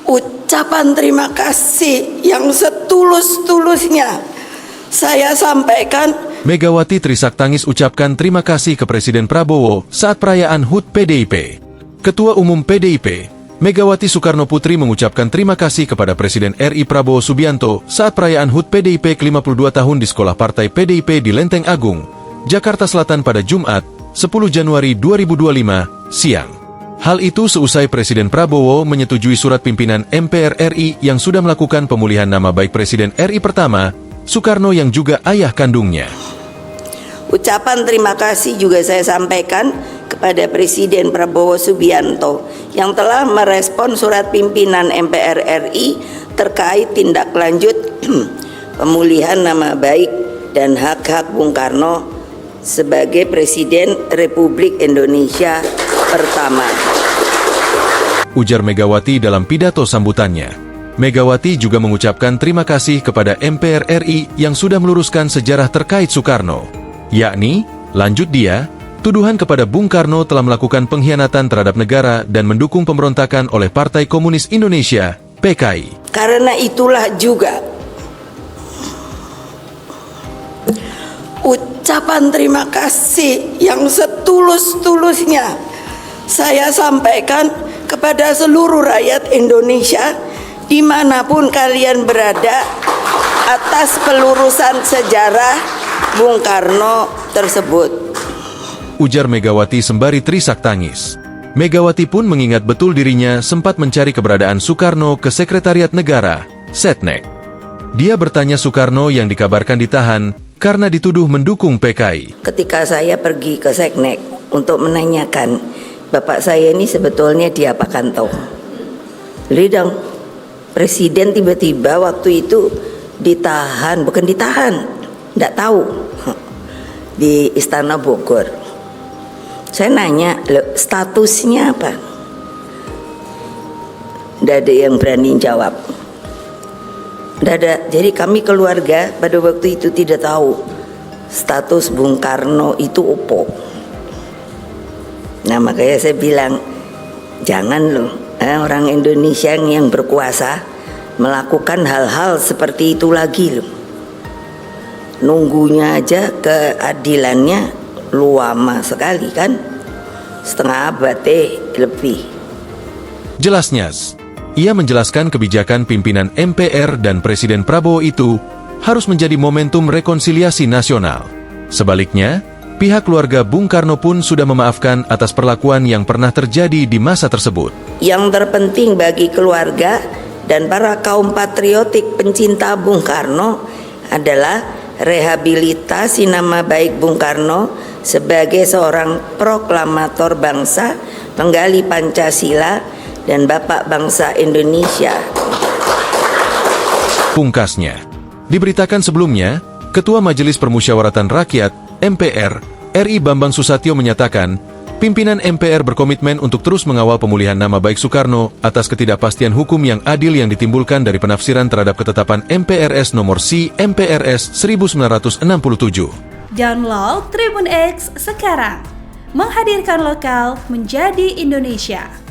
Ucapan terima kasih yang setulus-tulusnya saya sampaikan. Megawati Trisaktangis ucapkan terima kasih ke Presiden Prabowo saat perayaan HUT PDIP. Ketua Umum PDIP, Megawati Soekarno Putri mengucapkan terima kasih kepada Presiden RI Prabowo Subianto saat perayaan HUT PDIP ke-52 tahun di Sekolah Partai PDIP di Lenteng Agung, Jakarta Selatan pada Jumat, 10 Januari 2025, siang. Hal itu seusai Presiden Prabowo menyetujui surat pimpinan MPR RI yang sudah melakukan pemulihan nama baik Presiden RI pertama, Soekarno yang juga ayah kandungnya. Ucapan terima kasih juga saya sampaikan kepada Presiden Prabowo Subianto yang telah merespon surat pimpinan MPR RI terkait tindak lanjut pemulihan nama baik dan hak-hak Bung Karno sebagai Presiden Republik Indonesia pertama. Ujar Megawati dalam pidato sambutannya. Megawati juga mengucapkan terima kasih kepada MPR RI yang sudah meluruskan sejarah terkait Soekarno. Yakni, lanjut dia, tuduhan kepada Bung Karno telah melakukan pengkhianatan terhadap negara dan mendukung pemberontakan oleh Partai Komunis Indonesia, PKI. Karena itulah juga ucapan terima kasih yang setulus-tulusnya saya sampaikan kepada seluruh rakyat Indonesia dimanapun kalian berada atas pelurusan sejarah Bung Karno tersebut. Ujar Megawati sembari Trisaktangis. Megawati pun mengingat betul dirinya sempat mencari keberadaan Soekarno ke Sekretariat Negara, Setnek. Dia bertanya Soekarno yang dikabarkan ditahan karena dituduh mendukung PKI. Ketika saya pergi ke Seknek untuk menanyakan, bapak saya ini sebetulnya diapakan toh? Lidang, Presiden tiba-tiba waktu itu ditahan, bukan ditahan, enggak tahu, di Istana Bogor. Saya nanya, statusnya apa? Enggak ada yang berani jawab. Enggak ada. Jadi kami keluarga pada waktu itu tidak tahu status Bung Karno itu opo. Nah makanya saya bilang, jangan loh orang Indonesia yang berkuasa melakukan hal-hal seperti itu lagi loh. Nunggunya aja keadilannya lama sekali kan, setengah abad lebih. Jelasnya, ia menjelaskan kebijakan pimpinan MPR dan Presiden Prabowo itu harus menjadi momentum rekonsiliasi nasional. Sebaliknya, pihak keluarga Bung Karno pun sudah memaafkan atas perlakuan yang pernah terjadi di masa tersebut. Yang terpenting bagi keluarga dan para kaum patriotik pencinta Bung Karno adalah rehabilitasi nama baik Bung Karno sebagai seorang proklamator bangsa, penggali Pancasila, dan Bapak Bangsa Indonesia. Pungkasnya, diberitakan sebelumnya, Ketua Majelis Permusyawaratan Rakyat MPR RI Bambang Susatyo menyatakan, pimpinan MPR berkomitmen untuk terus mengawal pemulihan nama baik Soekarno atas ketidakpastian hukum yang adil yang ditimbulkan dari penafsiran terhadap ketetapan MPRS nomor C MPRS 1967. Download Tribun X sekarang, menghadirkan lokal menjadi Indonesia.